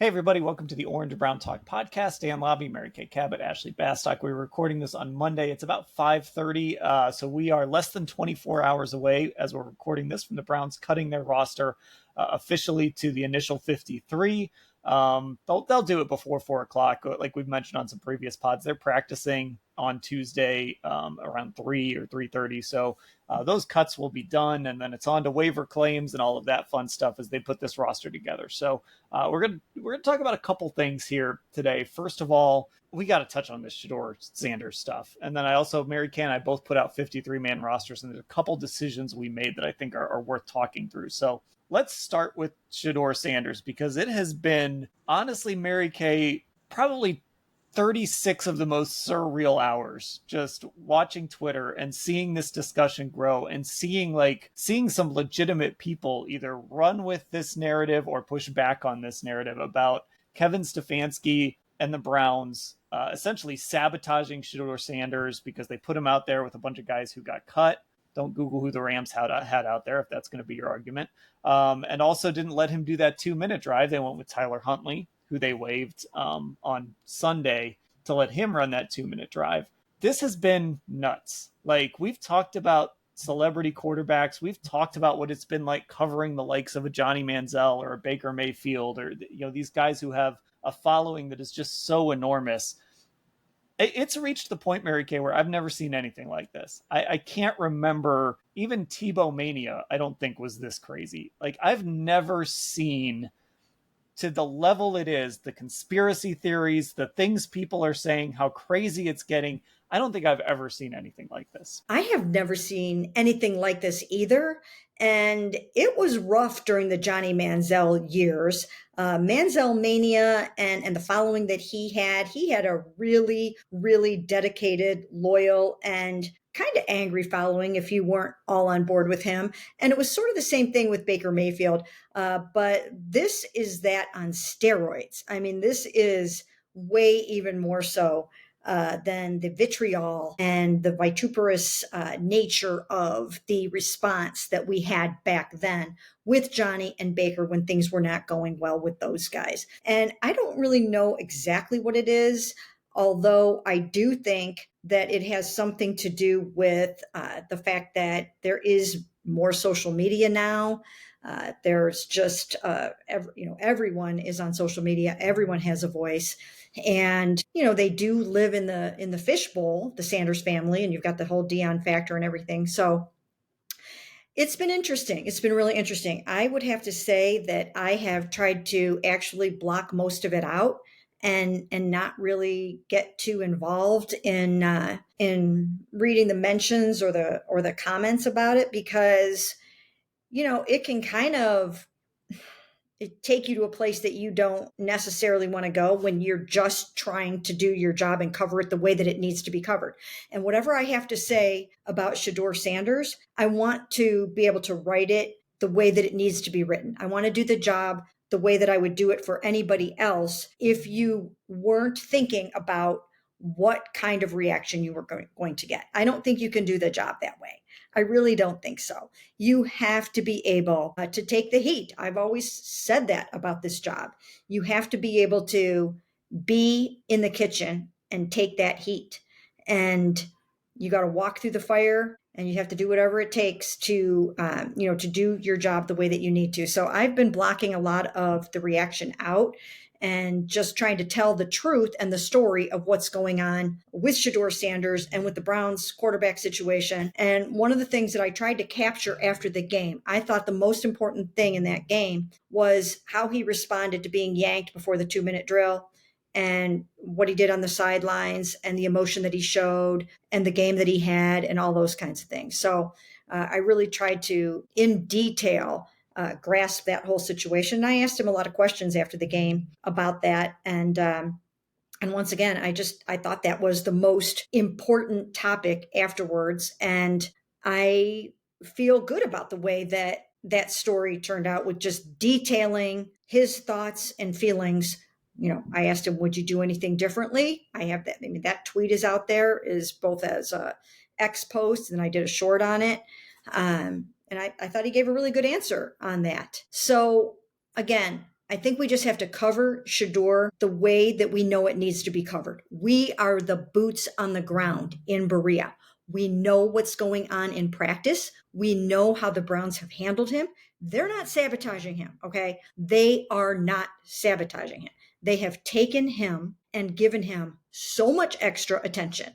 Hey everybody, welcome to the Orange and Brown Talk podcast. Dan Labbe, Mary Kay Cabot, Ashley Bastock. We're recording this on Monday. It's about 5:30, so we are less than 24 hours away as we're recording this from the Browns cutting their roster officially to the initial 53. They'll do it before 4 o'clock, like we've mentioned on some previous pods. They're practicing on Tuesday around 3 or 3:30, so those cuts will be done, and then it's on to waiver claims and all of that fun stuff as they put this roster together. So we're gonna talk about a couple things here today. First of all, we got to touch on this Shedeur Sanders stuff, and then Mary Kay and I both put out 53-man rosters, and there's a couple decisions we made that I think are worth talking through. So let's start with Shedeur Sanders, because it has been, honestly, Mary Kay, probably 36 of the most surreal hours just watching Twitter and seeing this discussion grow and seeing some legitimate people either run with this narrative or push back on this narrative about Kevin Stefanski and the Browns essentially sabotaging Shedeur Sanders because they put him out there with a bunch of guys who got cut. Don't Google who the Rams had out there if that's going to be your argument. And also didn't let him do that 2-minute drive. They went with Tyler Huntley, who they waived on Sunday, to let him run that 2-minute drive. This has been nuts. Like, we've talked about celebrity quarterbacks. We've talked about what it's been like covering the likes of a Johnny Manziel or a Baker Mayfield, or these guys who have a following that is just so enormous. It's reached the point, Mary Kay, where I've never seen anything like this. I can't remember, even Tebow Mania, I don't think was this crazy. Like, I've never seen, to the level it is, the conspiracy theories, the things people are saying, how crazy it's getting. I don't think I've ever seen anything like this. I have never seen anything like this either. And it was rough during the Johnny Manziel years. Manziel Mania and the following that he had a really, really dedicated, loyal, and kind of angry following if you weren't all on board with him. And it was sort of the same thing with Baker Mayfield. But this is that on steroids. I mean, this is way even more so than the vitriol and the vituperous nature of the response that we had back then with Johnny and Baker when things were not going well with those guys. And I don't really know exactly what it is, although I do think that it has something to do with the fact that there is more social media now. There's just, everyone is on social media. Everyone has a voice. And, they do live in the fishbowl, the Sanders family, and you've got the whole Dion factor and everything. So it's been interesting. It's been really interesting. I would have to say that I have tried to actually block most of it out and not really get too involved in reading the mentions or the comments about it, because, it can kind of take you to a place that you don't necessarily want to go when you're just trying to do your job and cover it the way that it needs to be covered. And whatever I have to say about Shedeur Sanders, I want to be able to write it the way that it needs to be written. I want to do the job the way that I would do it for anybody else if you weren't thinking about what kind of reaction you were going to get. I don't think you can do the job that way. I really don't think so. You have to be able to take the heat. I've always said that about this job. You have to be able to be in the kitchen and take that heat. And you got to walk through the fire, and you have to do whatever it takes to, to do your job the way that you need to. So I've been blocking a lot of the reaction out and just trying to tell the truth and the story of what's going on with Shedeur Sanders and with the Browns quarterback situation. And one of the things that I tried to capture after the game, I thought the most important thing in that game was how he responded to being yanked before the 2-minute drill, and what he did on the sidelines, and the emotion that he showed, and the game that he had, and all those kinds of things. So I really tried to, in detail, grasp that whole situation. And I asked him a lot of questions after the game about that. And once again, I thought that was the most important topic afterwards. And I feel good about the way that story turned out, with just detailing his thoughts and feelings. I asked him, would you do anything differently? I have that. I mean, that tweet is out there, is both as a X post, and I did a short on it. And I thought he gave a really good answer on that. So again, I think we just have to cover Shedeur the way that we know it needs to be covered. We are the boots on the ground in Berea. We know what's going on in practice. We know how the Browns have handled him. They're not sabotaging him, okay? They are not sabotaging him. They have taken him and given him so much extra attention.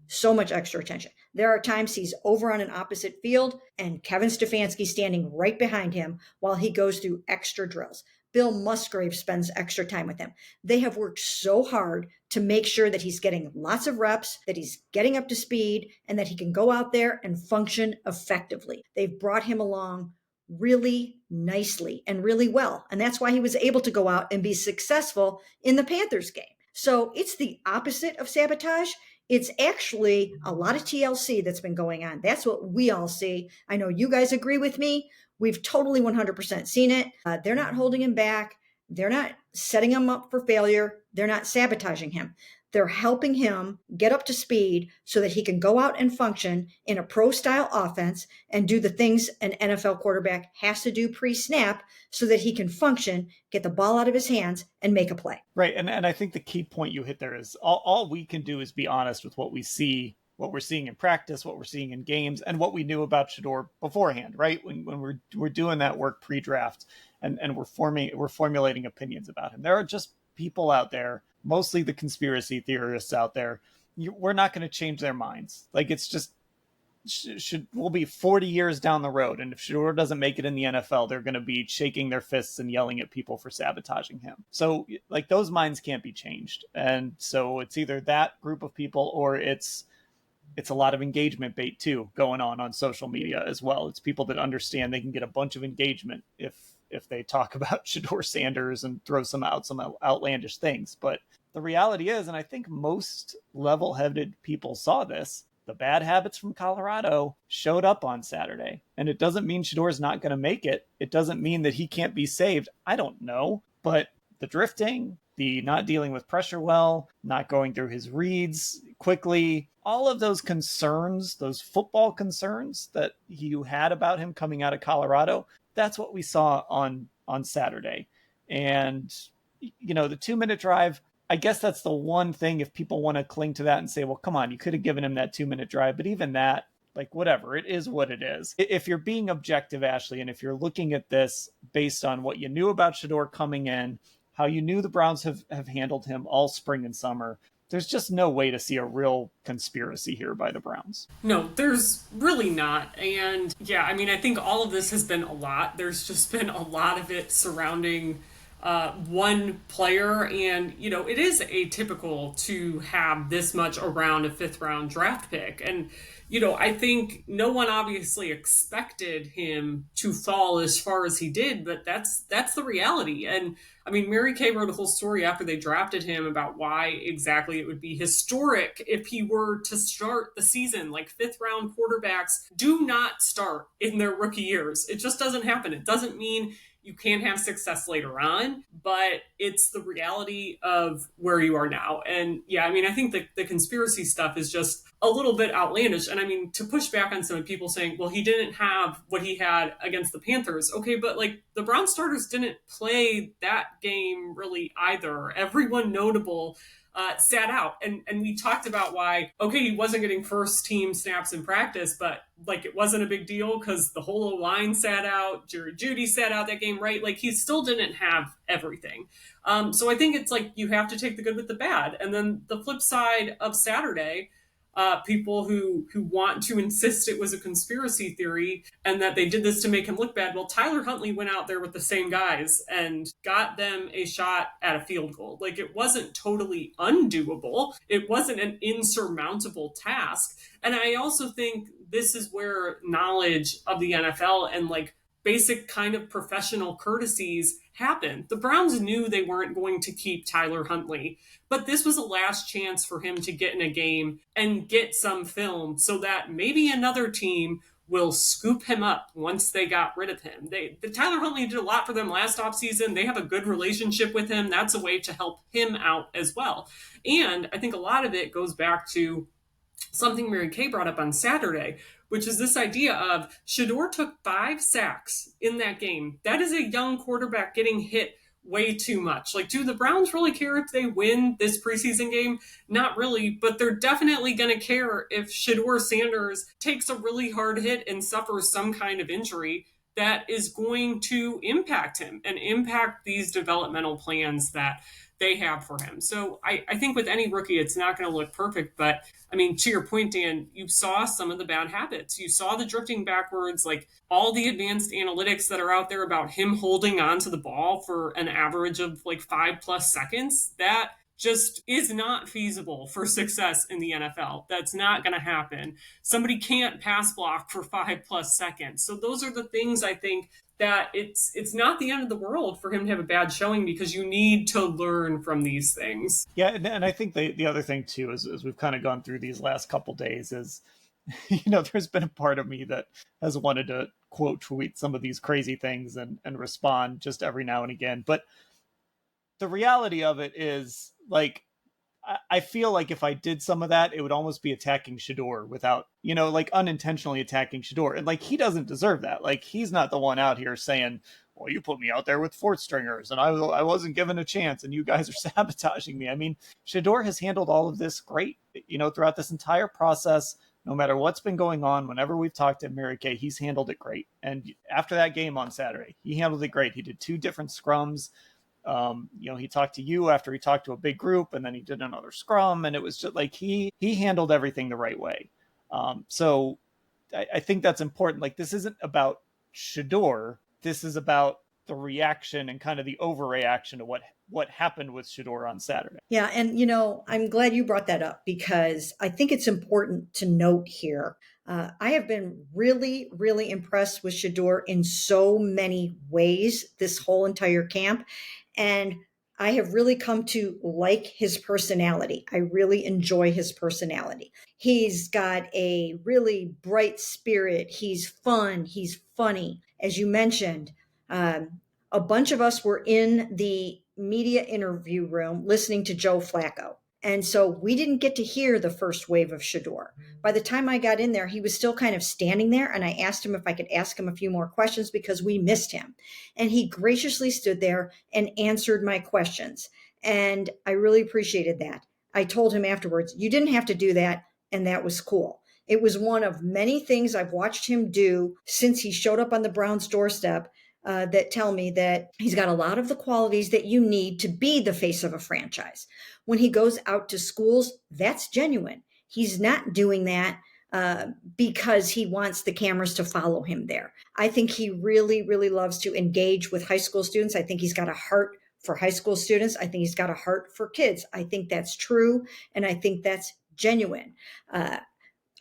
So much extra attention. There are times he's over on an opposite field and Kevin Stefanski standing right behind him while he goes through extra drills. Bill Musgrave spends extra time with him. They have worked so hard to make sure that he's getting lots of reps, that he's getting up to speed, and that he can go out there and function effectively. They've brought him along really nicely and really well. And that's why he was able to go out and be successful in the Panthers game. So it's the opposite of sabotage. It's actually a lot of TLC that's been going on. That's what we all see. I know you guys agree with me. We've totally 100% seen it. They're not holding him back. They're not setting him up for failure. They're not sabotaging him. They're helping him get up to speed so that he can go out and function in a pro-style offense and do the things an NFL quarterback has to do pre-snap so that he can function, get the ball out of his hands, and make a play. Right. And I think the key point you hit there is all we can do is be honest with what we see, what we're seeing in practice, what we're seeing in games, and what we knew about Shedeur beforehand, right? When we're doing that work pre-draft and we're formulating opinions about him. There are just people out there, mostly the conspiracy theorists out there. We're not going to change their minds. Like, it's just we'll be 40 years down the road, and if Shedeur doesn't make it in the NFL, they're going to be shaking their fists and yelling at people for sabotaging him. So, like, those minds can't be changed. And so it's either that group of people or it's a lot of engagement bait too going on social media as well. It's people that understand they can get a bunch of engagement if they talk about Shedeur Sanders and throw some outlandish things. But the reality is, and I think most level-headed people saw this, the bad habits from Colorado showed up on Saturday. And it doesn't mean Shedeur's not going to make it. It doesn't mean that he can't be saved. I don't know. But the drifting, the not dealing with pressure well, not going through his reads quickly, all of those concerns, those football concerns that you had about him coming out of Colorado, that's what we saw on Saturday. And, you know, the 2-minute drive, I guess that's the one thing, if people want to cling to that and say, well, come on, you could have given him that 2-minute drive. But even that, like, whatever, it is what it is. If you're being objective, Ashley, and if you're looking at this based on what you knew about Shedeur coming in, how you knew the Browns have handled him all spring and summer, there's just no way to see a real conspiracy here by the Browns. No, there's really not. And yeah, I mean, I think all of this has been a lot. There's just been a lot of it surrounding one player. And, you know, it is atypical to have this much around a 5th round draft pick. And, you know, I think no one obviously expected him to fall as far as he did, but that's the reality. And I mean, Mary Kay wrote a whole story after they drafted him about why exactly it would be historic if he were to start the season. Like, 5th round quarterbacks do not start in their rookie years. It just doesn't happen. It doesn't mean you can't have success later on, but it's the reality of where you are now. And yeah, I mean, I think the conspiracy stuff is just a little bit outlandish. And I mean, to push back on some people saying, well, he didn't have what he had against the Panthers. Okay, but like, the Brown starters didn't play that game really either. Everyone notable sat out. And we talked about why, okay, he wasn't getting first team snaps in practice, but like, it wasn't a big deal because the whole O-line sat out, Jerry Jeudy sat out that game, right? Like, he still didn't have everything. So I think it's like, you have to take the good with the bad. And then the flip side of Saturday, people who want to insist it was a conspiracy theory and that they did this to make him look bad. Well, Tyler Huntley went out there with the same guys and got them a shot at a field goal. Like, it wasn't totally undoable. It wasn't an insurmountable task. And I also think this is where knowledge of the NFL and like basic kind of professional courtesies happen. The Browns knew they weren't going to keep Tyler Huntley, but this was a last chance for him to get in a game and get some film so that maybe another team will scoop him up once they got rid of him. Tyler Huntley did a lot for them last offseason. They have a good relationship with him. That's a way to help him out as well. And I think a lot of it goes back to something Mary Kay brought up on Saturday, which is this idea of Shedeur took 5 sacks in that game. That is a young quarterback getting hit way too much. Like, do the Browns really care if they win this preseason game? Not really, but they're definitely going to care if Shedeur Sanders takes a really hard hit and suffers some kind of injury that is going to impact him and impact these developmental plans that they have for him. So I think with any rookie, it's not going to look perfect. But I mean, to your point, Dan, you saw some of the bad habits. You saw the drifting backwards, like all the advanced analytics that are out there about him holding onto the ball for an average of like 5+ seconds. That just is not feasible for success in the NFL. That's not going to happen. Somebody can't pass block for 5+ seconds. So those are the things I think that it's not the end of the world for him to have a bad showing, because you need to learn from these things. Yeah, and I think the other thing too is, as we've kind of gone through these last couple days is, there's been a part of me that has wanted to quote tweet some of these crazy things and respond just every now and again. But the reality of it is, like, I feel like if I did some of that, it would almost be attacking Shedeur without, like unintentionally attacking Shedeur. And like, he doesn't deserve that. Like, he's not the one out here saying, well, you put me out there with fourth stringers and I wasn't given a chance and you guys are sabotaging me. I mean, Shedeur has handled all of this great, throughout this entire process, no matter what's been going on. Whenever we've talked to Mary Kay, he's handled it great. And after that game on Saturday, he handled it great. He did 2 different scrums. He talked to you after he talked to a big group, and then he did another scrum, and it was just like he handled everything the right way. So I think that's important. Like, this isn't about Shedeur. This is about the reaction and kind of the overreaction to what happened with Shedeur on Saturday. Yeah, and I'm glad you brought that up, because I think it's important to note here. I have been really, really impressed with Shedeur in so many ways this whole entire camp. And I have really come to like his personality. I really enjoy his personality. He's got a really bright spirit. He's fun. He's funny. As you mentioned, a bunch of us were in the media interview room listening to Joe Flacco. And so we didn't get to hear the first wave of Shedeur. By the time I got in there, he was still kind of standing there. And I asked him if I could ask him a few more questions because we missed him. And he graciously stood there and answered my questions. And I really appreciated that. I told him afterwards, you didn't have to do that. And that was cool. It was one of many things I've watched him do since he showed up on the Browns' doorstep that tell me that he's got a lot of the qualities that you need to be the face of a franchise. When he goes out to schools, that's genuine. He's not doing that because he wants the cameras to follow him there. I think he really, really loves to engage with high school students. I think he's got a heart for high school students. I think he's got a heart for kids. I think that's true, and I think that's genuine.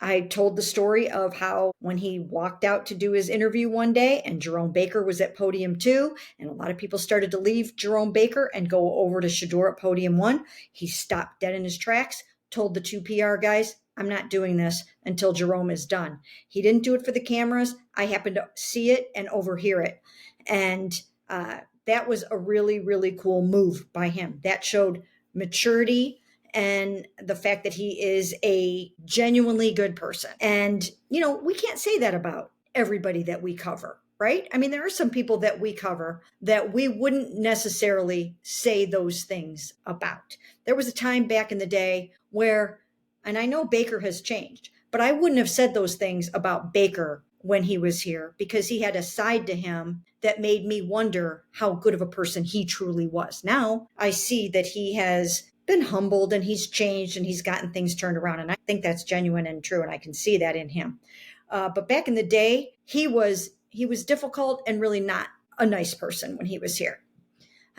I told the story of how when he walked out to do his interview one day and Jerome Baker was at podium 2, and a lot of people started to leave Jerome Baker and go over to Shedeur at podium 1, he stopped dead in his tracks, told the 2 PR guys, I'm not doing this until Jerome is done. He didn't do it for the cameras. I happened to see it and overhear it. And that was a really, really cool move by him. That showed maturity and the fact that he is a genuinely good person. And, we can't say that about everybody that we cover, right? I mean, there are some people that we cover that we wouldn't necessarily say those things about. There was a time back in the day where, and I know Baker has changed, but I wouldn't have said those things about Baker when he was here, because he had a side to him that made me wonder how good of a person he truly was. Now I see that he has been humbled and he's changed and he's gotten things turned around. And I think that's genuine and true. And I can see that in him. But back in the day, he was difficult and really not a nice person when he was here.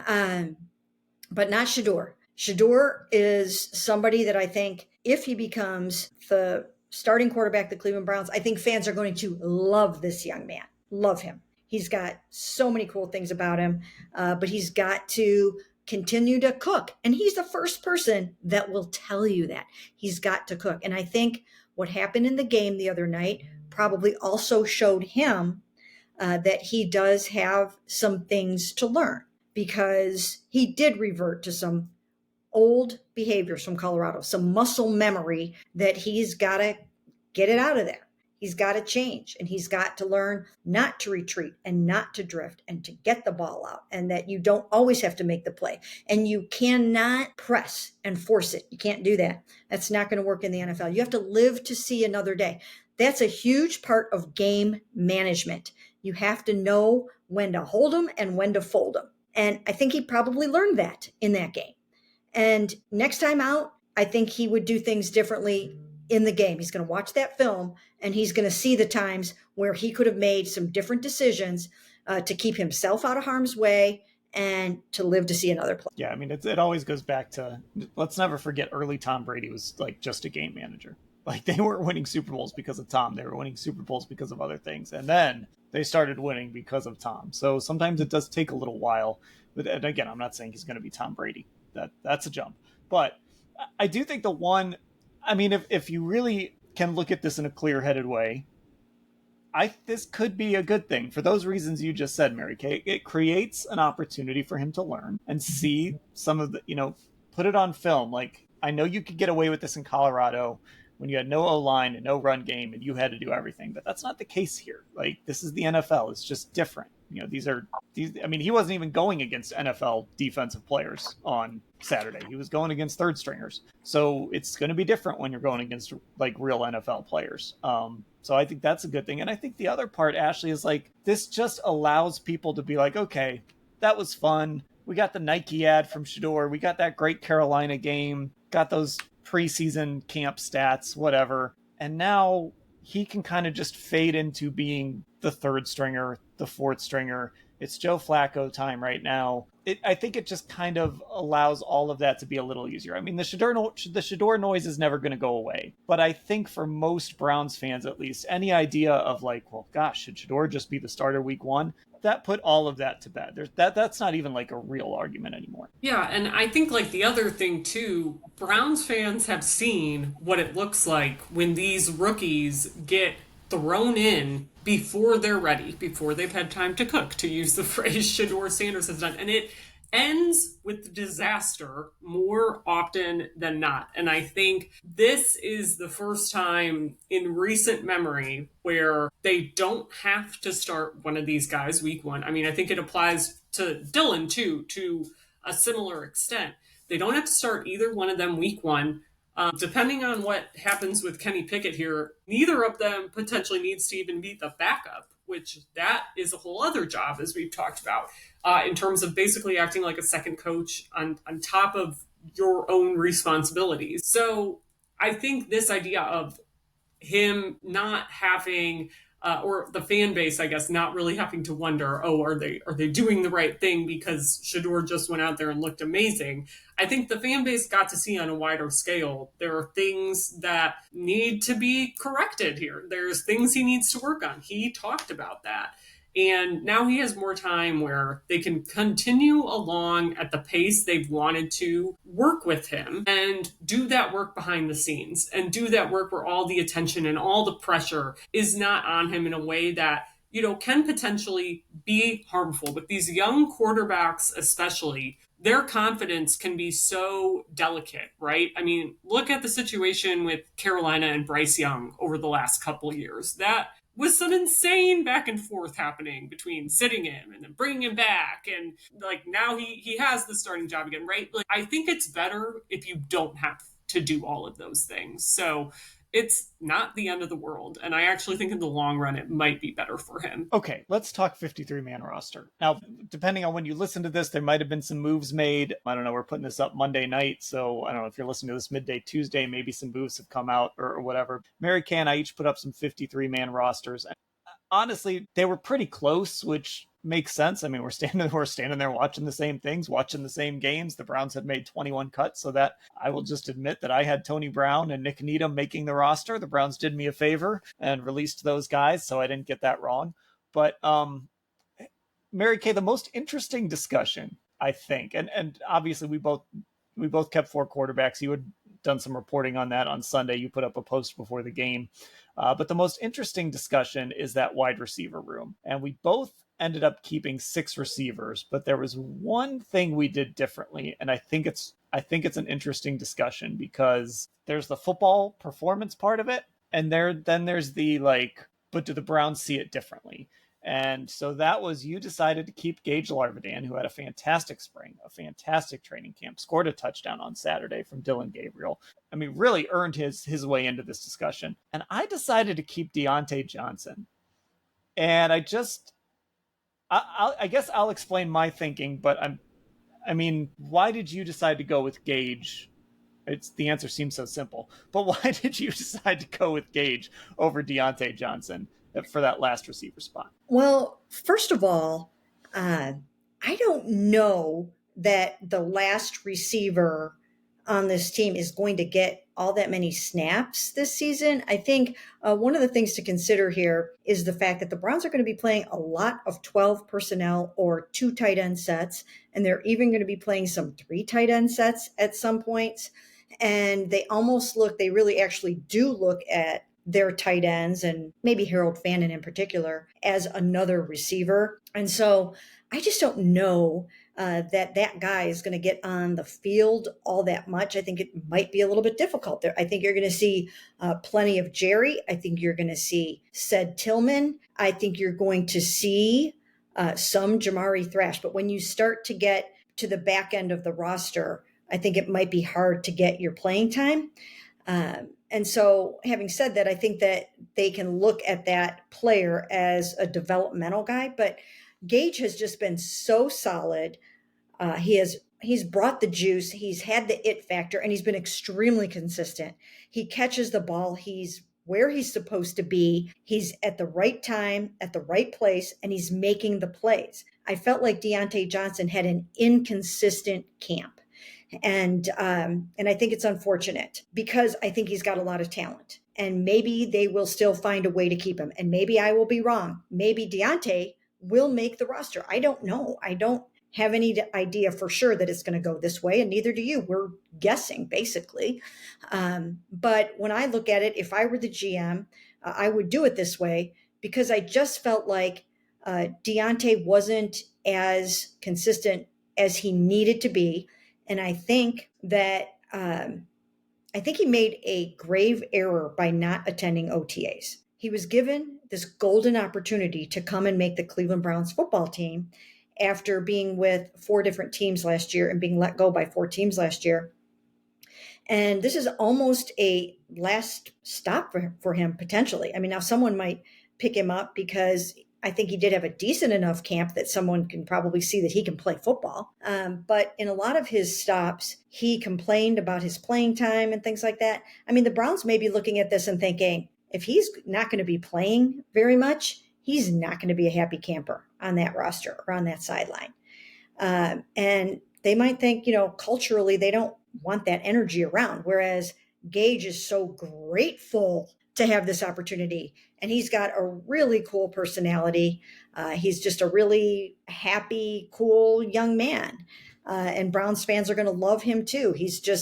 But not Shedeur. Shedeur is somebody that I think if he becomes the starting quarterback of the Cleveland Browns, I think fans are going to love this young man, love him. He's got so many cool things about him, but he's got to continue to cook. And he's the first person that will tell you that he's got to cook. And I think what happened in the game the other night probably also showed him that he does have some things to learn, because he did revert to some old behaviors from Colorado, some muscle memory that he's got to get it out of there. He's got to change, and he's got to learn not to retreat and not to drift and to get the ball out, and that you don't always have to make the play, and you cannot press and force it. You can't do that. That's not going to work in the NFL. You have to live to see another day. That's a huge part of game management. You have to know when to hold them and when to fold them. And I think he probably learned that in that game. And next time out, I think he would do things differently in the game. He's going to watch that film, and he's going to see the times where he could have made some different decisions to keep himself out of harm's way and to live to see another play. Yeah, I mean, it always goes back to, let's never forget early Tom Brady was like just a game manager. Like, they weren't winning Super Bowls because of Tom. They were winning Super Bowls because of other things. And then they started winning because of Tom. So sometimes it does take a little while. But, and again, I'm not saying he's going to be Tom Brady. That's a jump. But I do think I mean, if you really can look at this in a clear-headed way, this could be a good thing for those reasons you just said, Mary Kay. It creates an opportunity for him to learn and see some of the, put it on film. Like, I know you could get away with this in Colorado when you had no O-line and no run game and you had to do everything, but that's not the case here. Like, this is the NFL. It's just different. I mean, he wasn't even going against NFL defensive players on Saturday. He was going against third stringers. So it's going to be different when you're going against like real NFL players. So I think that's a good thing. And I think the other part, Ashley, is like, this just allows people to be like, okay, that was fun. We got the Nike ad from Shedeur. We got that great Carolina game, got those preseason camp stats, whatever. And now he can kind of just fade into being the third stringer, the fourth stringer. It's Joe Flacco time right now. I think it just kind of allows all of that to be a little easier. I mean, the Shedeur noise is never going to go away. But I think for most Browns fans, at least, any idea of like, well, gosh, should Shedeur just be the starter week one? That put all of that to bed. That's not even like a real argument anymore. Yeah, and I think like the other thing too, Browns fans have seen what it looks like when these rookies get thrown in before they're ready, before they've had time to cook, to use the phrase Shedeur Sanders has done. And it ends with disaster more often than not. And I think this is the first time in recent memory where they don't have to start one of these guys week one. I mean, I think it applies to Dylan too, to a similar extent. They don't have to start either one of them week one. Depending on what happens with Kenny Pickett here, neither of them potentially needs to even be the backup, which that is a whole other job, as we've talked about, in terms of basically acting like a second coach on top of your own responsibilities. So I think this idea of him not having or the fan base, I guess, not really having to wonder, oh, are they doing the right thing because Shedeur just went out there and looked amazing? I think the fan base got to see on a wider scale there are things that need to be corrected here. There's things he needs to work on. He talked about that. And now he has more time where they can continue along at the pace they've wanted to work with him and do that work behind the scenes and do that work where all the attention and all the pressure is not on him in a way that, can potentially be harmful. With these young quarterbacks, especially, their confidence can be so delicate, right? I mean, look at the situation with Carolina and Bryce Young over the last couple of years. That was some insane back and forth happening between sitting him and then bringing him back. And like now he has the starting job again, right? Like, I think it's better if you don't have to do all of those things. So it's not the end of the world. And I actually think in the long run, it might be better for him. Okay, let's talk 53-man roster. Now, depending on when you listen to this, there might have been some moves made. I don't know, we're putting this up Monday night, so I don't know if you're listening to this midday Tuesday, maybe some moves have come out or whatever. Mary Kay and I each put up some 53-man rosters. And honestly, they were pretty close, which makes sense. I mean, we're standing there watching the same things, watching the same games. The Browns had made 21 cuts, so that I will just admit that I had Tony Brown and Nick Needham making the roster. The Browns did me a favor and released those guys, so I didn't get that wrong. But Mary Kay, the most interesting discussion, I think, and obviously we both kept four quarterbacks. You had done some reporting on that on Sunday. You put up a post before the game. But the most interesting discussion is that wide receiver room. And we both ended up keeping 6 receivers, but there was one thing we did differently. And I think it's an interesting discussion because there's the football performance part of it. And there's the like, but do the Browns see it differently? And so that was, you decided to keep Gage Larvadain, who had a fantastic spring, a fantastic training camp, scored a touchdown on Saturday from Dylan Gabriel. I mean, really earned his way into this discussion. And I decided to keep Diontae Johnson. And I guess I'll explain my thinking, but I mean, why did you decide to go with Gage? The answer seems so simple, but why did you decide to go with Gage over Diontae Johnson for that last receiver spot? Well, first of all, I don't know that the last receiver on this team is going to get all that many snaps this season. I think one of the things to consider here is the fact that the Browns are going to be playing a lot of 12 personnel or 2 tight end sets, and they're even going to be playing some 3 tight end sets at some points. And they really actually do look at their tight ends, and maybe Harold Fannin in particular, as another receiver. And so I just don't know that guy is going to get on the field all that much. I think it might be a little bit difficult there. I think you're going to see plenty of Jerry. I think you're going to see Ced Tillman. I think you're going to see some Jamari Thrash. But when you start to get to the back end of the roster, I think it might be hard to get your playing time. And so having said that, I think that they can look at that player as a developmental guy, but Gage has just been so solid. He's brought the juice. He's had the it factor, and he's been extremely consistent. He catches the ball. He's where he's supposed to be. He's at the right time, at the right place, and he's making the plays. I felt like Diontae Johnson had an inconsistent camp. And I think it's unfortunate because I think he's got a lot of talent, and maybe they will still find a way to keep him. And maybe I will be wrong. Maybe Diontae will make the roster. I don't know. I don't have any idea for sure that it's going to go this way, and neither do you. We're guessing basically. But when I look at it, if I were the GM, I would do it this way because I just felt like Diontae wasn't as consistent as he needed to be. And I think that he made a grave error by not attending OTAs. He was given this golden opportunity to come and make the Cleveland Browns football team after being with 4 different teams last year and being let go by 4 teams last year. And this is almost a last stop for him, potentially. I mean, now someone might pick him up because I think he did have a decent enough camp that someone can probably see that he can play football. But in a lot of his stops, he complained about his playing time and things like that. I mean, the Browns may be looking at this and thinking, if he's not going to be playing very much, he's not going to be a happy camper on that roster or on that sideline. And they might think, culturally, they don't want that energy around. Whereas Gage is so grateful to have this opportunity. And he's got a really cool personality. He's just a really happy, cool young man. And Browns fans are going to love him too.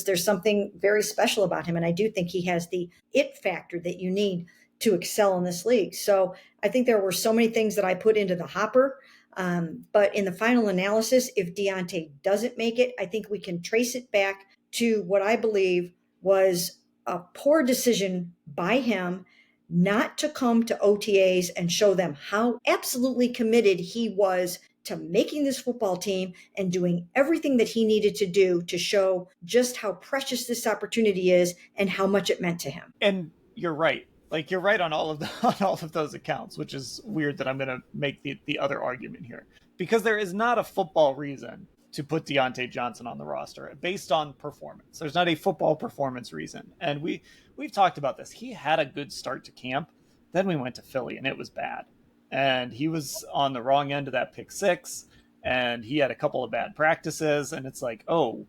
There's something very special about him. And I do think he has the it factor that you need to excel in this league. So I think there were so many things that I put into the hopper. But in the final analysis, if Diontae doesn't make it, I think we can trace it back to what I believe was a poor decision by him not to come to OTAs and show them how absolutely committed he was to making this football team and doing everything that he needed to do to show just how precious this opportunity is and how much it meant to him. And you're right. Like, you're right on all of those accounts, which is weird that I'm going to make the other argument here, because there is not a football reason to put Diontae Johnson on the roster based on performance. There's not a football performance reason. And we've talked about this. He had a good start to camp. Then we went to Philly and it was bad. And he was on the wrong end of that pick 6, and he had a couple of bad practices, and it's like, oh,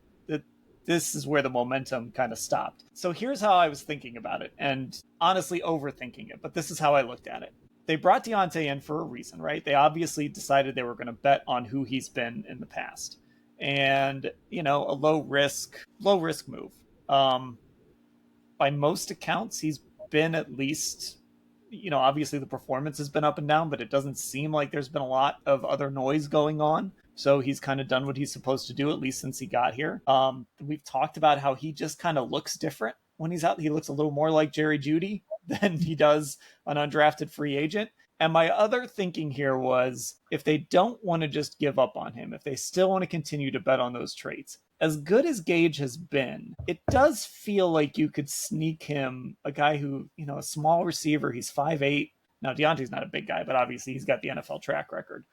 this is where the momentum kind of stopped. So here's how I was thinking about it, and honestly overthinking it, but this is how I looked at it. They brought Diontae in for a reason, right? They obviously decided they were going to bet on who he's been in the past. And, a low risk move. By most accounts, he's been at least, obviously the performance has been up and down, but it doesn't seem like there's been a lot of other noise going on. So he's kind of done what he's supposed to do, at least since he got here. We've talked about how he just kind of looks different when he's out. He looks a little more like Jerry Jeudy than he does an undrafted free agent. And my other thinking here was, if they don't want to just give up on him, if they still want to continue to bet on those traits, as good as Gage has been, it does feel like you could sneak him, a guy who, a small receiver, he's 5'8". Now, Diontae's not a big guy, but obviously he's got the NFL track record.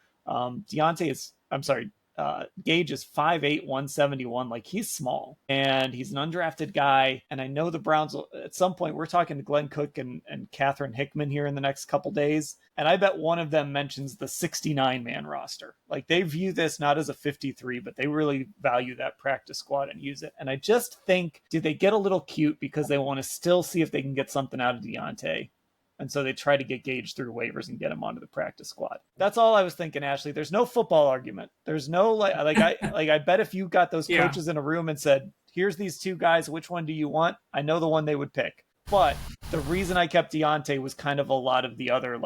Gage is 5'8", 171. Like, he's small, and he's an undrafted guy. And I know the Browns will, at some point, we're talking to Glenn Cook and Catherine Hickman here in the next couple days. And I bet one of them mentions the 69-man roster. Like, they view this not as a 53, but they really value that practice squad and use it. And I just think, do they get a little cute because they want to still see if they can get something out of Diontae? And so they try to get Gage through waivers and get him onto the practice squad. That's all I was thinking, Ashley. There's no football argument. There's no I bet if you got those coaches in a room and said, here's these two guys, which one do you want? I know the one they would pick. But the reason I kept Diontae was kind of a lot of the other,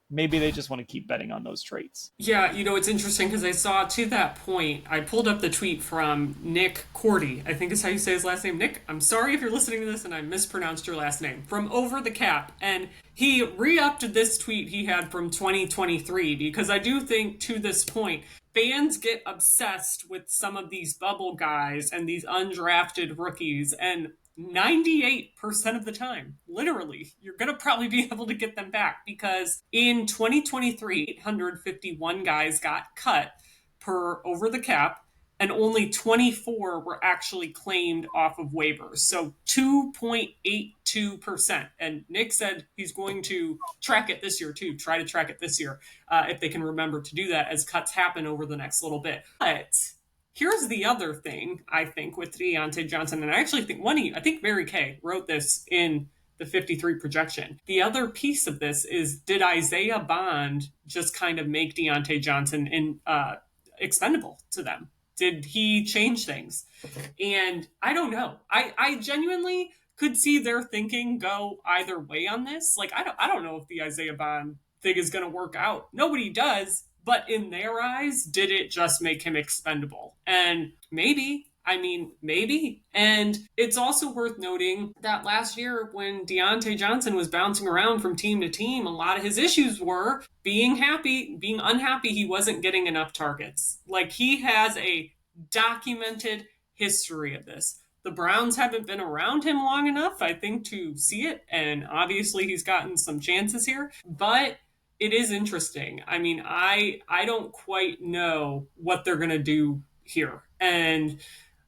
maybe they just want to keep betting on those traits. Yeah, it's interesting because I saw, to that point, I pulled up the tweet from Nick Cordy, I think is how you say his last name. Nick, I'm sorry if you're listening to this and I mispronounced your last name, from Over the Cap. And he re-upped this tweet he had from 2023, because I do think, to this point, fans get obsessed with some of these bubble guys and these undrafted rookies, and 98% of the time, literally, you're going to probably be able to get them back, because in 2023, 851 guys got cut per Over the Cap, and only 24 were actually claimed off of waivers. So 2.82%. And Nick said he's going to track it this year too, try to track it this year, if they can remember to do that as cuts happen over the next little bit. But here's the other thing, I think, with Diontae Johnson, and I actually think I think Mary Kay wrote this in the 53 projection. The other piece of this is, did Isaiah Bond just kind of make Diontae Johnson expendable to them? Did he change things? And I don't know. I genuinely could see their thinking go either way on this. Like, I don't know if the Isaiah Bond thing is going to work out. Nobody does. But in their eyes, did it just make him expendable? And maybe. And it's also worth noting that last year, when Diontae Johnson was bouncing around from team to team, a lot of his issues were being unhappy he wasn't getting enough targets. Like, he has a documented history of this. The Browns haven't been around him long enough, I think, to see it. And obviously he's gotten some chances here. But it is interesting. I mean, I don't quite know what they're going to do here. And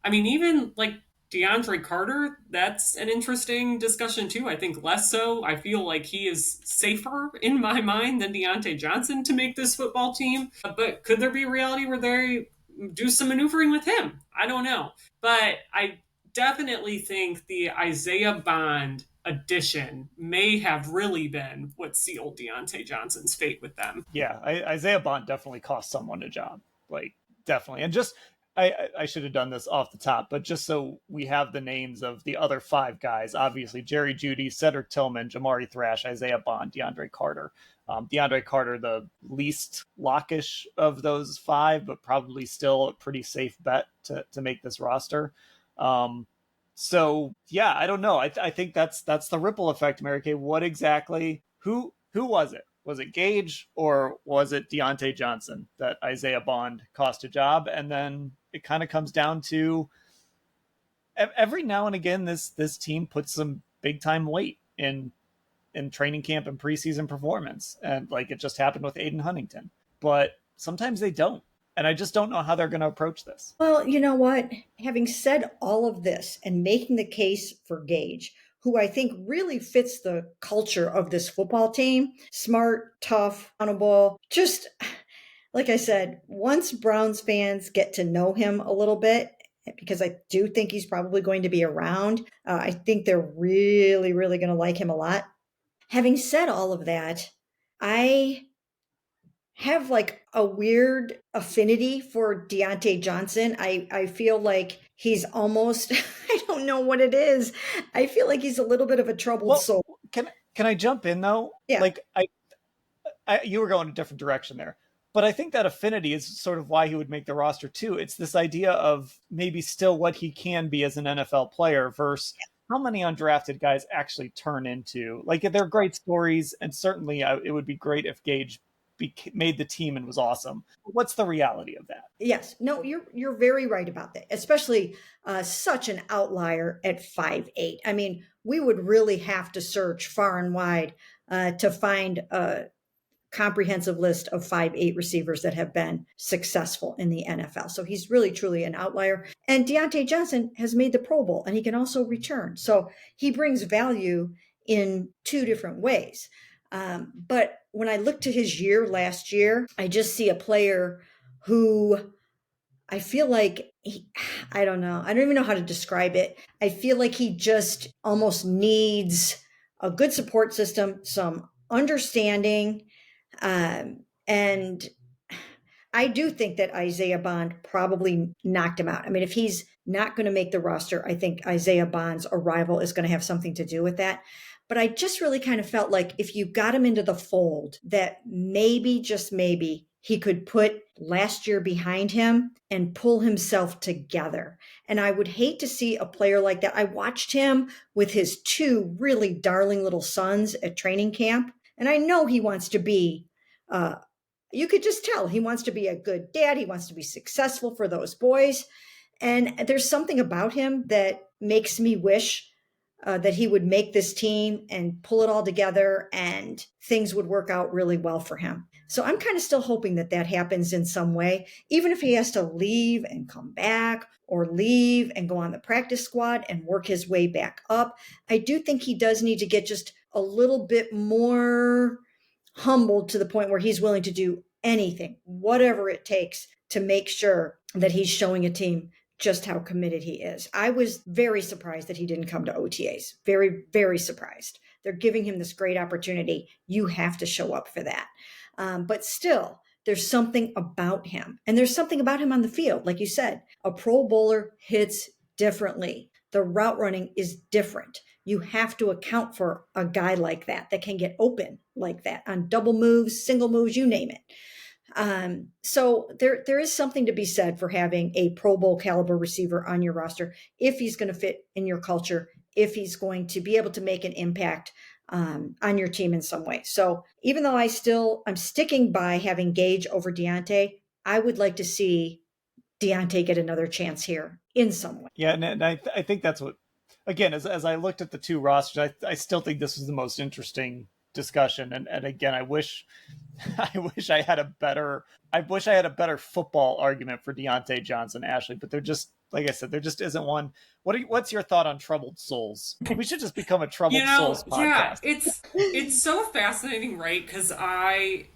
I mean, even like DeAndre Carter, that's an interesting discussion too. I think less so. I feel like he is safer in my mind than Diontae Johnson to make this football team. But could there be a reality where they do some maneuvering with him? I don't know. But I definitely think the Isaiah Bond addition may have really been what sealed Diontae Johnson's fate with them. Yeah, Isaiah Bond definitely cost someone a job. Like, definitely. And just, I should have done this off the top, but just so we have the names of the other five guys, obviously Jerry Jeudy, Cedric Tillman, Jamari Thrash, Isaiah Bond, DeAndre Carter. DeAndre Carter, the least lockish of those five, but probably still a pretty safe bet to make this roster. So yeah, I don't know. I think that's the ripple effect, Mary Kay. What exactly, who was it? Was it Gage or was it Diontae Johnson that Isaiah Bond cost a job? And then it kind of comes down to, every now and again, this team puts some big time weight in training camp and preseason performance. And like, it just happened with Aiden Huntington, but sometimes they don't. And I just don't know how they're going to approach this. Well, you know what? Having said all of this and making the case for Gage, who I think really fits the culture of this football team, smart, tough, accountable, just like I said, once Browns fans get to know him a little bit, because I do think he's probably going to be around, I think they're really, really going to like him a lot. Having said all of that, I have like a weird affinity for Diontae Johnson. I feel like he's almost, I don't know what it is. I feel like he's a little bit of a troubled soul. Can I jump in though? Yeah. Like you were going a different direction there, but I think that affinity is sort of why he would make the roster too. It's this idea of maybe still what he can be as an NFL player versus how many undrafted guys actually turn into, like, they're great stories, and certainly it would be great if Gage made the team and was awesome. What's the reality of that? Yes, no, you're very right about that. Especially such an outlier at 5'8". I mean, we would really have to search far and wide to find a comprehensive list of 5'8" receivers that have been successful in the NFL. So he's really truly an outlier. And Diontae Johnson has made the Pro Bowl, and he can also return. So he brings value in two different ways. But when I look to his year last year, I just see a player who I feel like I don't know. I don't even know how to describe it. I feel like he just almost needs a good support system, some understanding. And I do think that Isaiah Bond probably knocked him out. I mean, if he's not going to make the roster, I think Isaiah Bond's arrival is going to have something to do with that. But I just really kind of felt like if you got him into the fold, that maybe, just maybe, he could put last year behind him and pull himself together. And I would hate to see a player like that. I watched him with his two really darling little sons at training camp. And I know he wants to be, you could just tell he wants to be a good dad. He wants to be successful for those boys. And there's something about him that makes me wish that he would make this team and pull it all together and things would work out really well for him. So I'm kind of still hoping that that happens in some way, even if he has to leave and come back or leave and go on the practice squad and work his way back up. I do think he does need to get just a little bit more humbled to the point where he's willing to do anything, whatever it takes, to make sure that he's showing a team just how committed he is. I was very surprised that he didn't come to OTAs. Very, very surprised. They're giving him this great opportunity. You have to show up for that. But still, there's something about him. And there's something about him on the field. Like you said, a Pro Bowler hits differently. The route running is different. You have to account for a guy like that can get open like that on double moves, single moves, you name it. So there is something to be said for having a Pro Bowl caliber receiver on your roster if he's going to fit in your culture, if he's going to be able to make an impact on your team in some way. So even though I'm sticking by having Gage over Diontae, I would like to see Diontae get another chance here in some way. Yeah, and I think that's what, again, as I looked at the two rosters, I still think this was the most interesting discussion. And again, I wish I had a better football argument for Diontae Johnson, Ashley, but they're just, like I said, there just isn't one. What's your thought on troubled souls? We should just become a troubled souls podcast. Yeah, it's so fascinating, right? Because I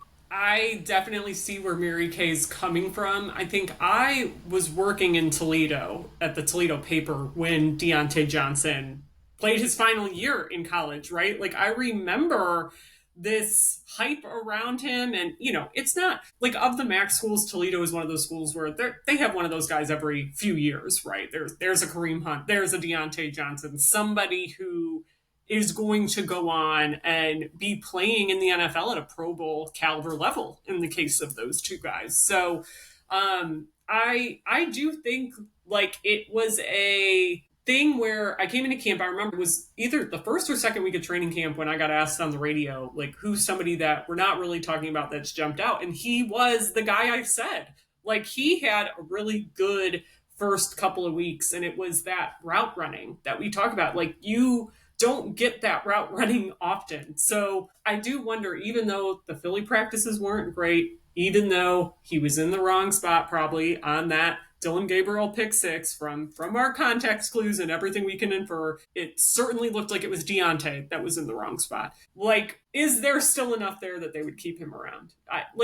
definitely see where Mary Kay's coming from. I think I was working in Toledo at the Toledo paper when Diontae Johnson played his final year in college, right? Like, I remember this hype around him, and it's not like, of the MAC schools, Toledo is one of those schools where they have one of those guys every few years, right? There's a Kareem Hunt, there's a Diontae Johnson, somebody who is going to go on and be playing in the NFL at a Pro Bowl caliber level in the case of those two guys. So I do think, like, it was a thing where I came into camp. I remember it was either the first or second week of training camp when I got asked on the radio, like, who's somebody that we're not really talking about that's jumped out. And he was the guy I said. Like, he had a really good first couple of weeks, and it was that route running that we talk about. Like, you don't get that route running often. So I do wonder, even though the Philly practices weren't great, even though he was in the wrong spot probably on that Dylan Gabriel pick six, from our context clues and everything we can infer, it certainly looked like it was Diontae that was in the wrong spot. Like, is there still enough there that they would keep him around?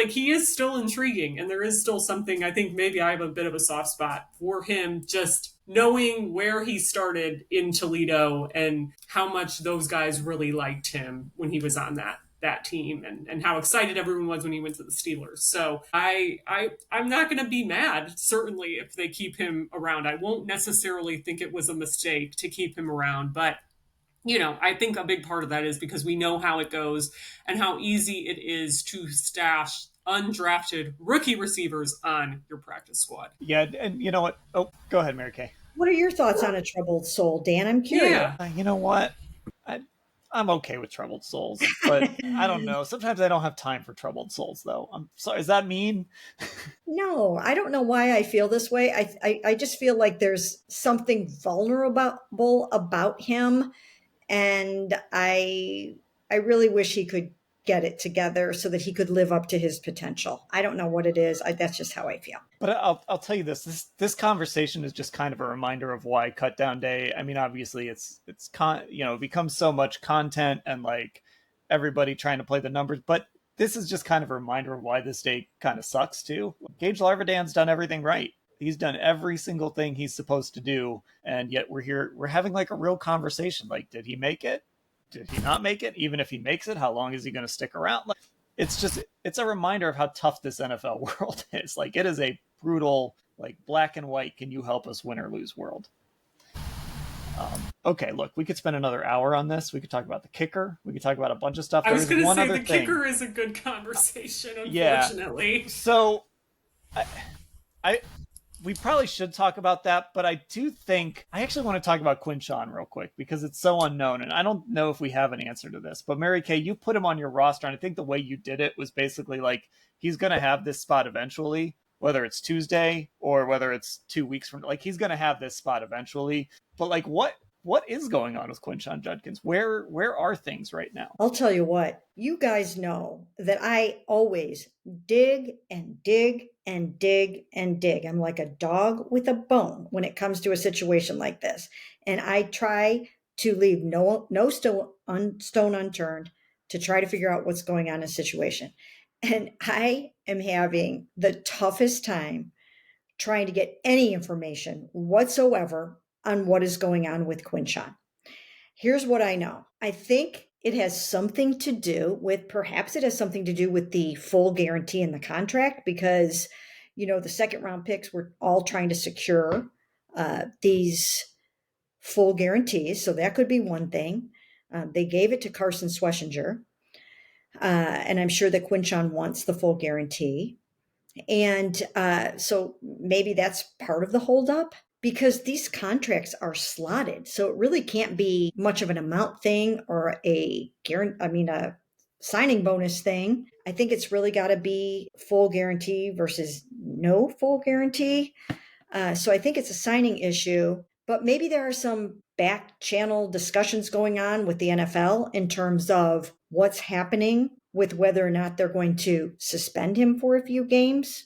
He is still intriguing, and there is still something. I think maybe I have a bit of a soft spot for him, just knowing where he started in Toledo and how much those guys really liked him when he was on that team, and how excited everyone was when he went to the Steelers. So I'm not going to be mad, certainly, if they keep him around. I won't necessarily think it was a mistake to keep him around, but I think a big part of that is because we know how it goes and how easy it is to stash undrafted rookie receivers on your practice squad. Yeah, and you know what? Oh, go ahead, Mary Kay. What are your thoughts on a troubled soul, Dan? I'm curious. Yeah. You know what? I, I'm okay with troubled souls, but I don't know. Sometimes I don't have time for troubled souls, though. I'm sorry. Is that mean? No, I don't know why I feel this way. I just feel like there's something vulnerable about him, and I really wish he could get it together so that he could live up to his potential. I don't know what it is. That's just how I feel. But I'll tell you this conversation is just kind of a reminder of why cut down day. I mean, obviously it becomes so much content and like everybody trying to play the numbers, but this is just kind of a reminder of why this day kind of sucks too. Gage Larvadain's done everything right. He's done every single thing he's supposed to do, and yet we're having like a real conversation. Like, did he make it? Did he not make it? Even if he makes it, how long is he going to stick around? Like, it's a reminder of how tough this NFL world is. Like, it is a brutal, like, black and white, can you help us win or lose world. Okay, look, we could spend another hour on this. We could talk about the kicker. We could talk about a bunch of stuff. I was There's going to one say other the thing. kicker is a good conversation, Yeah. unfortunately. So, I we probably should talk about that, but I do think I actually want to talk about Quinhson real quick because it's so unknown, and I don't know if we have an answer to this. But Mary Kay, you put him on your roster, and I think the way you did it was basically like he's going to have this spot eventually, whether it's Tuesday or whether it's 2 weeks from. Like, he's going to have this spot eventually. But like, what is going on with Quinhson Judkins? Where are things right now? I'll tell you what, you guys know that I always dig and dig and dig and dig. I'm like a dog with a bone when it comes to a situation like this. And I try to leave no stone unturned to try to figure out what's going on in a situation. And I am having the toughest time trying to get any information whatsoever on what is going on with Quinhson. Here's what I know. I think it has something to do with, perhaps it has something to do with the full guarantee in the contract because, the second round picks were all trying to secure these full guarantees. So that could be one thing. They gave it to Carson Schwessinger. And I'm sure that Quinhson wants the full guarantee. And so maybe that's part of the holdup because these contracts are slotted. So it really can't be much of an amount thing or a signing bonus thing. I think it's really got to be full guarantee versus no full guarantee. So I think it's a signing issue, but maybe there are some back channel discussions going on with the NFL in terms of what's happening with whether or not they're going to suspend him for a few games.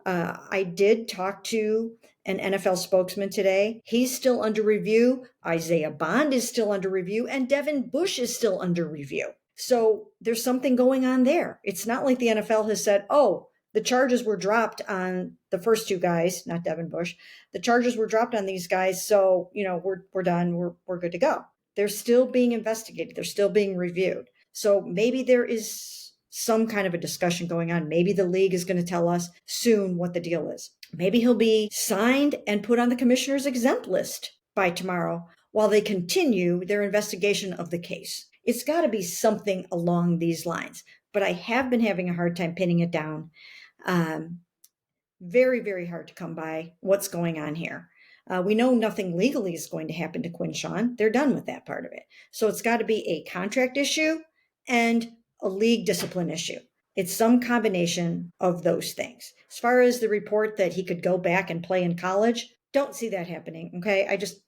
I did talk to an NFL spokesman today. He's still under review. Isaiah Bond is still under review, and Devin Bush is still under review. So there's something going on there. It's not like the NFL has said, oh, the charges were dropped on the first two guys, not Devin Bush. The charges were dropped on these guys. So, we're done. We're good to go. They're still being investigated. They're still being reviewed. So maybe there is some kind of a discussion going on. Maybe the league is going to tell us soon what the deal is. Maybe he'll be signed and put on the commissioner's exempt list by tomorrow while they continue their investigation of the case. It's got to be something along these lines, but I have been having a hard time pinning it down. Very, very hard to come by what's going on here. We know nothing legally is going to happen to Quinhson. They're done with that part of it. So it's got to be a contract issue and a league discipline issue. It's some combination of those things. As far as the report that he could go back and play in college, don't see that happening. Okay.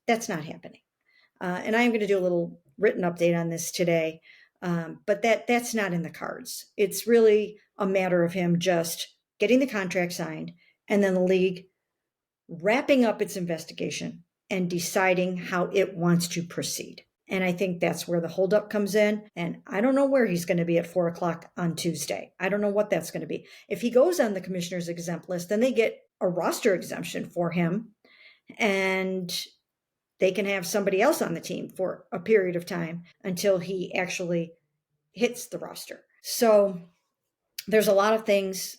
That's not happening. And I am going to do a little written update on this today. But that's not in the cards. It's really a matter of him just getting the contract signed and then the league wrapping up its investigation and deciding how it wants to proceed. And I think that's where the holdup comes in. And I don't know where he's going to be at 4:00 on Tuesday. I don't know what that's going to be. If he goes on the commissioner's exempt list, then they get a roster exemption for him and they can have somebody else on the team for a period of time until he actually hits the roster. So there's a lot of things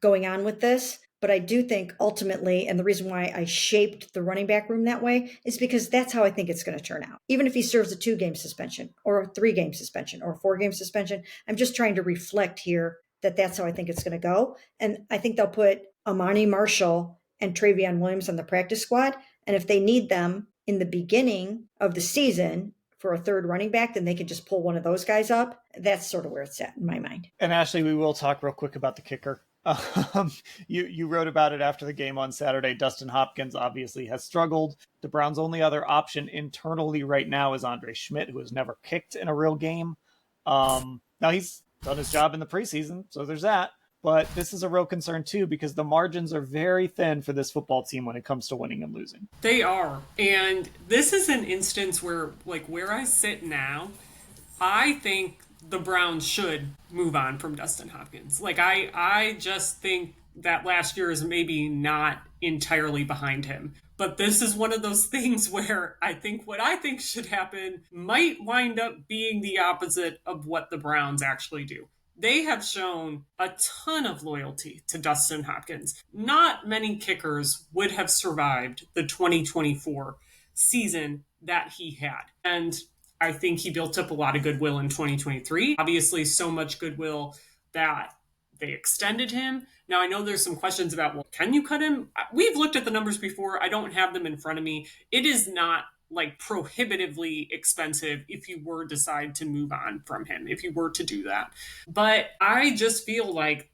going on with this. But I do think ultimately, and the reason why I shaped the running back room that way is because that's how I think it's going to turn out. Even if he serves a 2-game suspension or a 3-game suspension or a 4-game suspension, I'm just trying to reflect here that that's how I think it's going to go. And I think they'll put Amani Marshall and Travion Williams on the practice squad. And if they need them in the beginning of the season for a third running back, then they can just pull one of those guys up. That's sort of where it's at in my mind. And Ashley, we will talk real quick about the kicker. You wrote about it after the game on Saturday. Dustin Hopkins obviously has struggled. The Browns' only other option internally right now is Andre Schmidt, who has never kicked in a real game. Now he's done his job in the preseason, so there's that. But this is a real concern too, because the margins are very thin for this football team when it comes to winning and losing. They are. And this is an instance where, like, where I sit now, I think the Browns should move on from Dustin Hopkins. Like, I just think that last year is maybe not entirely behind him. But this is one of those things where I think what I think should happen might wind up being the opposite of what the Browns actually do. They have shown a ton of loyalty to Dustin Hopkins. Not many kickers would have survived the 2024 season that he had. And I think he built up a lot of goodwill in 2023. Obviously, so much goodwill that they extended him. Now, I know there's some questions about, well, can you cut him? We've looked at the numbers before. I don't have them in front of me. It is not like prohibitively expensive if you were to decide to move on from him, if you were to do that. But I just feel like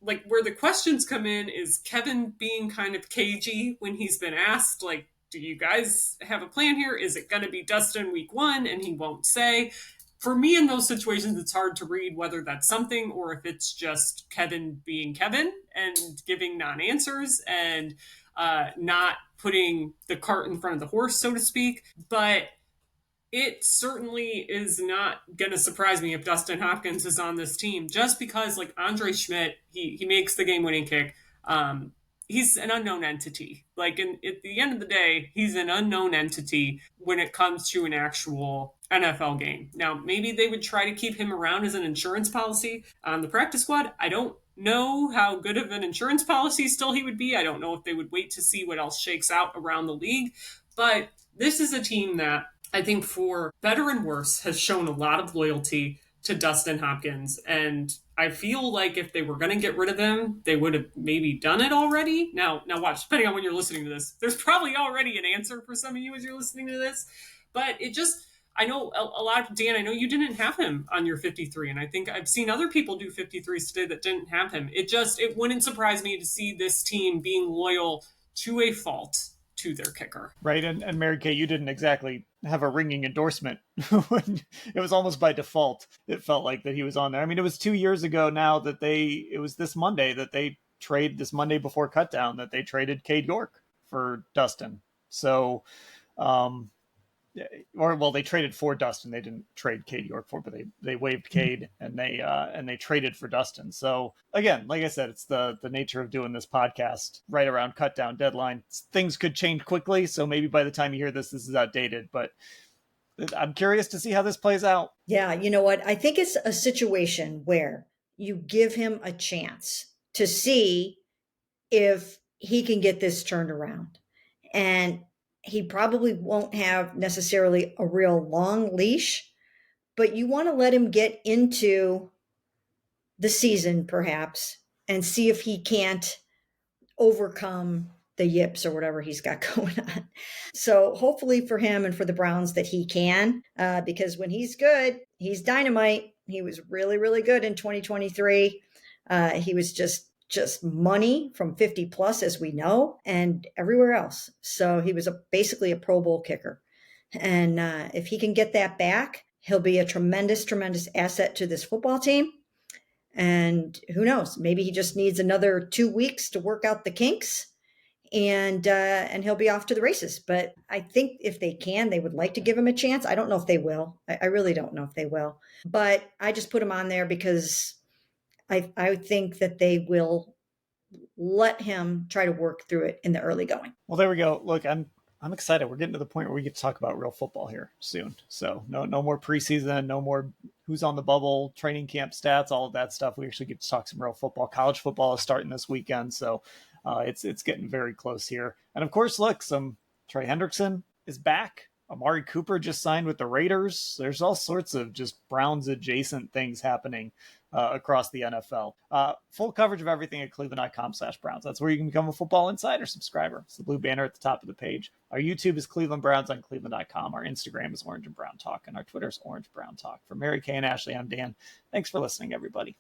like where the questions come in is Kevin being kind of cagey when he's been asked, like, do you guys have a plan here? Is it going to be Dustin week 1? And he won't say. For me, in those situations, it's hard to read whether that's something or if it's just Kevin being Kevin and giving non-answers and not putting the cart in front of the horse, so to speak. But it certainly is not going to surprise me if Dustin Hopkins is on this team, just because, like, Andre Schmidt, he makes the game-winning kick. He's an unknown entity. Like, at the end of the day, he's an unknown entity when it comes to an actual NFL game. Now, maybe they would try to keep him around as an insurance policy on the practice squad. I don't know how good of an insurance policy still he would be. I don't know if they would wait to see what else shakes out around the league. But this is a team that I think, for better and worse, has shown a lot of loyalty to Dustin Hopkins. And I feel like if they were going to get rid of him, they would have maybe done it already. Now watch, depending on when you're listening to this, there's probably already an answer for some of you as you're listening to this. But it just, I know a lot of, Dan, I know you didn't have him on your 53. And I think I've seen other people do 53s today that didn't have him. It wouldn't surprise me to see this team being loyal to a fault to their kicker. Right. And Mary Kay, you didn't exactly have a ringing endorsement. It was almost by default. It felt like that he was on there. I mean, it was 2 years ago now that it was this Monday before cutdown that they traded Cade York for Dustin. So, they traded for Dustin. They didn't trade Cade York for, but they waived Cade and they traded for Dustin. So again, like I said, it's the nature of doing this podcast right around cutdown deadline. Things could change quickly, so maybe by the time you hear this is outdated. But I'm curious to see how this plays out. Yeah, you know what? I think it's a situation where you give him a chance to see if he can get this turned around. And he probably won't have necessarily a real long leash, but you want to let him get into the season perhaps and see if he can't overcome the yips or whatever he's got going on. So hopefully for him and for the Browns that he can, because when he's good, he's dynamite. He was really, really good in 2023. He was just money from 50 plus, as we know, and everywhere else. So he was basically a Pro Bowl kicker. And if he can get that back, he'll be a tremendous, tremendous asset to this football team. And who knows, maybe he just needs another 2 weeks to work out the kinks and he'll be off to the races. But I think if they can, they would like to give him a chance. I don't know if they will. I really don't know if they will. But I just put him on there because I think that they will let him try to work through it in the early going. Well, there we go. Look, I'm excited. We're getting to the point where we get to talk about real football here soon. So no more preseason, no more who's on the bubble, training camp stats, all of that stuff. We actually get to talk some real football. College football is starting this weekend, so it's getting very close here. And of course, look, some Trey Hendrickson is back. Amari Cooper just signed with the Raiders. There's all sorts of just Browns adjacent things happening across the NFL. Full coverage of everything at cleveland.com/Browns. That's where you can become a Football Insider subscriber. It's the blue banner at the top of the page. Our YouTube is Cleveland Browns on cleveland.com. Our Instagram is Orange and Brown Talk, and our Twitter is Orange Brown Talk. For Mary Kay and Ashley, I'm Dan. Thanks for listening, everybody.